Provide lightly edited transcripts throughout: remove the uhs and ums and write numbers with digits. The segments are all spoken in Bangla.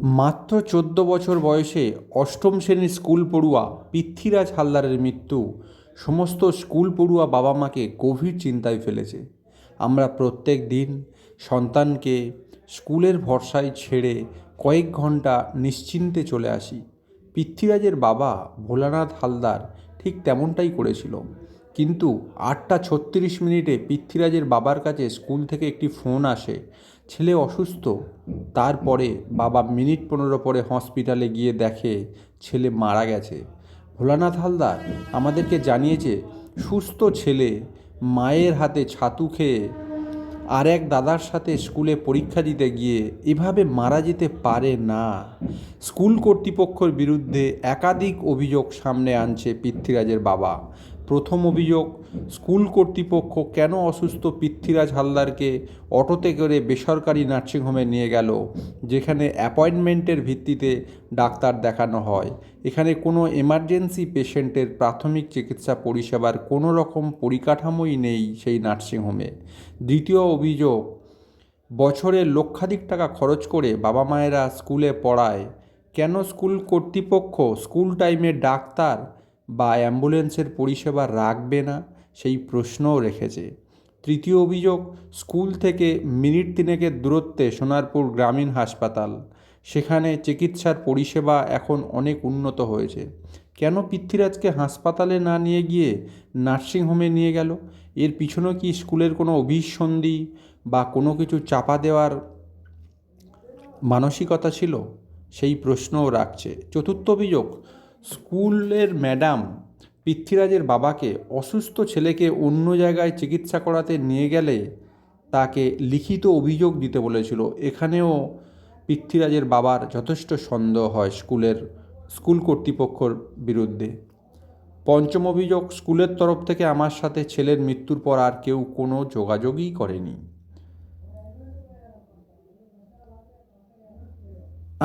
মাত্র ১৪ বছর বয়সে অষ্টম শ্রেণীর স্কুল পড়ুয়া পৃথ্বীরাজ হালদারের মৃত্যু সমস্ত স্কুল পড়ুয়া বাবা মাকে গভীর চিন্তায় ফেলেছে। আমরা প্রত্যেক দিন সন্তানকে স্কুলের ভরসায় ছেড়ে কয়েক ঘন্টা নিশ্চিন্তে চলে আসি। পৃথ্বীরাজের বাবা ভোলানাথ হালদার ঠিক তেমনটাই করেছিল। কিন্তু ৮টা ৩৬ মিনিটে পৃথ্বীরাজের বাবার কাছে স্কুল থেকে একটি ফোন আসে, ছেলে অসুস্থ। তারপরে বাবা মিনিট ১৫ পরে হসপিটালে গিয়ে দেখে ছেলে মারা গেছে। ভোলানাথ হালদার আমাদেরকে জানিয়েছে, সুস্থ ছেলে মায়ের হাতে ছাতু খেয়ে আর এক দাদার সাথে স্কুলে পরীক্ষা দিতে গিয়ে এভাবে মারা যেতে পারে না। স্কুল কর্তৃপক্ষের বিরুদ্ধে একাধিক অভিযোগ সামনে আনছে পৃথ্বীরাজের বাবা। প্রথম অভিযোগ, স্কুল কর্তৃপক্ষ কেন অসুস্থ পৃথ্বীরাজ হালদারকে অটোতে করে বেসরকারি নার্সিংহোমে নিয়ে গেল, যেখানে অ্যাপয়েন্টমেন্টের ভিত্তিতে ডাক্তার দেখানো হয়। এখানে কোনো এমার্জেন্সি পেশেন্টের প্রাথমিক চিকিৎসা পরিষেবার কোনো রকম পরিকাঠামোই নেই সেই নার্সিংহোমে। দ্বিতীয় অভিযোগ, বছরে লক্ষাধিক টাকা খরচ করে বাবা মায়েরা স্কুলে পড়ায়, কেন স্কুল কর্তৃপক্ষ স্কুল টাইমে ডাক্তার বা অ্যাম্বুলেন্সের পরিষেবা রাখবে না, সেই প্রশ্নও রেখেছে। তৃতীয় অভিযোগ, স্কুল থেকে মিনিট ৩ দূরত্বে সোনারপুর গ্রামীণ হাসপাতাল, সেখানে চিকিৎসার পরিষেবা এখন অনেক উন্নত হয়েছে, কেন পৃথ্বীরাজকে হাসপাতালে না নিয়ে গিয়ে নার্সিংহোমে নিয়ে গেল? এর পিছনেও কি স্কুলের কোনো অভিসন্ধি বা কোনো কিছু চাপা দেওয়ার মানসিকতা ছিল, সেই প্রশ্নও রাখছে। চতুর্থ অভিযোগ, স্কুলের ম্যাডাম পৃথ্বীরাজের বাবাকে অসুস্থ ছেলেকে অন্য জায়গায় চিকিৎসা করাতে নিয়ে গেলে তাকে লিখিত অভিযোগ দিতে বলেছিল। এখানেও পৃথ্বীরাজের বাবার যথেষ্ট সন্দেহ হয় স্কুল কর্তৃপক্ষের বিরুদ্ধে। পঞ্চম অভিযোগ, স্কুলের তরফ থেকে আমার সাথে ছেলের মৃত্যুর পর আর কেউ কোনো যোগাযোগই করেনি।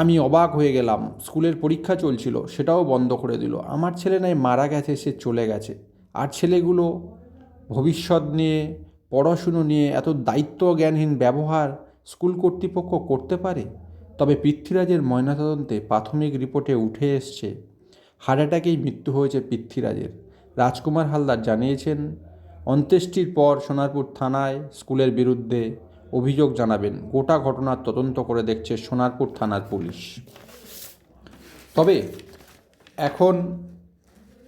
আমি অবাক হয়ে গেলাম, স্কুলের পরীক্ষা চলছিল সেটাও বন্ধ করে দিল। আমার ছেলে নাই মারা গেছে, সে চলে গেছে, আর ছেলেগুলো ভবিষ্যৎ নিয়ে পড়াশুনো নিয়ে এত দায়িত্ব জ্ঞানহীন ব্যবহার স্কুল কর্তৃপক্ষ করতে পারে? তবে পৃথ্বীরাজের ময়নাতদন্তে প্রাথমিক রিপোর্টে উঠে এসছে হার্ট অ্যাটাকেই মৃত্যু হয়েছে পৃথ্বীরাজের। রাজকুমার হালদার জানিয়েছেন, অন্ত্যেষ্টির পর সোনারপুর থানায় স্কুলের বিরুদ্ধে অভিযোগ জানাবেন। গোটা ঘটনার তদন্ত করে দেখছে সোনারপুর থানার পুলিশ। তবে এখন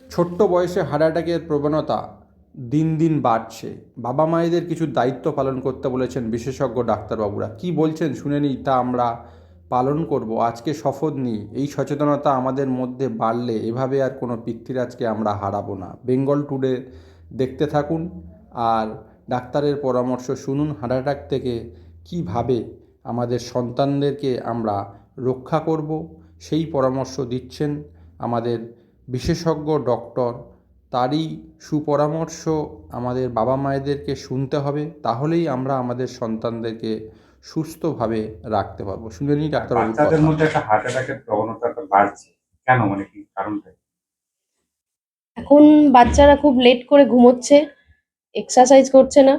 ছোট্ট বয়সে হার্ট অ্যাটাকের প্রবণতা দিন দিন বাড়ছে। বাবা মায়েদের কিছু দায়িত্ব পালন করতে বলেছেন বিশেষজ্ঞ ডাক্তারবাবুরা। কি বলছেন শুনে নিই, তা আমরা পালন করব। আজকে শপথ নিই, এই সচেতনতা আমাদের মধ্যে বাড়লে এভাবে আর কোনো পৃথ্বীরাজকে আমরা হারাবো না। বেঙ্গল টুডে দেখতে থাকুন আর ডাক্তারের পরামর্শ শুনুন। হার্ট অ্যাটাক থেকে কীভাবে আমাদের সন্তানদেরকে আমরা রক্ষা করব, সেই পরামর্শ দিচ্ছেন আমাদের বিশেষজ্ঞ ডক্টর। তারই সুপরামর্শ আমাদের বাবা মায়েদেরকে শুনতে হবে, তাহলেই আমরা আমাদের সন্তানদেরকে সুস্থভাবে রাখতে পারবো। শুনে নিই ডাক্তারবাবুর কথা। বাচ্চাদের মধ্যে একটা হার্ট অ্যাটাকের প্রবণতাটা বাড়ছে কেন, মানে কি কারণটা? এখন বাচ্চারা খুব লেট করে ঘুমোচ্ছে, এক্সারসাইজ করছে না,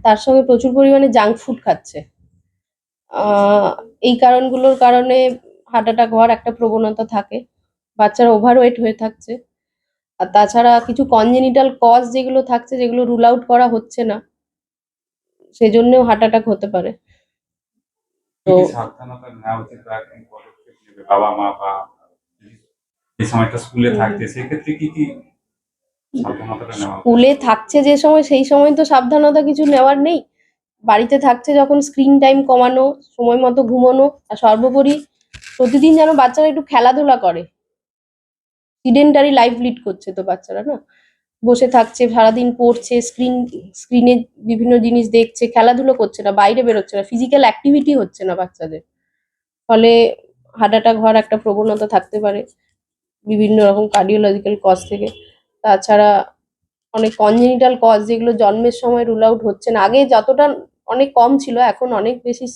তার সঙ্গে প্রচুর পরিমাণে জাঙ্ক ফুড খাচ্ছে। আহ, এই কারণগুলোর কারণে হার্ট অ্যাটাক হওয়ার একটা প্রবণতা থাকে। বাচ্চারা ওভারওয়েট হয়ে থাকছে। আর তাছাড়া কিছু কনজেনিটাল কজ যেগুলো থাকছে, যেগুলো রুল আউট করা হচ্ছে না, সেজন্যও হার্ট অ্যাটাক হতে পারে। কি তো কি সাবধানতা নেওয়া উচিত বা কি পদক্ষেপ নেবে বাবা মা, বা এই সময়টা স্কুলে থাকতে সেক্ষেত্রে কি কি সাবধানতাটা নেওয়া উচিত? স্কুলে থাকছে যে সময়, সেই সময় তো সাবধানতা কিছু নেওয়ার নেই। বাড়িতে থাকছে যখন, স্ক্রিন টাইম কমানো, সময় মতো ঘুমানো, আর সর্বোপরি প্রতিদিন যেন বাচ্চারা একটু খেলাধুলা করে। সিডেন্টারি লাইফ লিড করছে তো বাচ্চারা, না বসে থাকছে সারাদিন, পড়ছে, স্ক্রিনে বিভিন্ন জিনিস দেখছে, খেলাধুলো করছে না, বাইরে বেরোচ্ছে না, ফিজিক্যাল অ্যাক্টিভিটি হচ্ছে না বাচ্চাদের। ফলে হার্ট অ্যাটাক হওয়ার একটা প্রবণতা থাকতে পারে বিভিন্ন রকম কার্ডিওলজিক্যাল কজ থেকে। তাছাড়া অনেক কনজেনিটাল কজ যেগুলো জন্মের সময় রুল আউট হচ্ছে না, আগে যতটা অনেক কম ছিল, এখন অনেক বেশি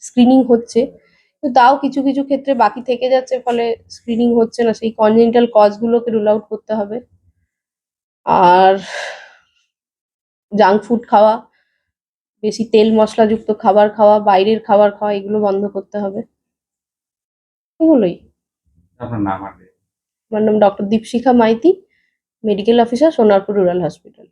স্ক্রিনিং হচ্ছে, কিন্তু তাও কিছু কিছু ক্ষেত্রে বাকি থেকে যাচ্ছে, ফলে স্ক্রিনিং হচ্ছে না। সেই কনজেনিটাল কজগুলোকে রুল আউট করতে হবে। আর জাঙ্ক ফুড খাওয়া, বেশি তেল মশলাযুক্ত খাবার খাওয়া, বাইরের খাবার খাওয়া, এগুলো বন্ধ করতে হবে। এগুলোই। আপনার নাম আর name? আমার নাম doctor Dipshikha Maiti, medical officer, Sonarpur rural hospital.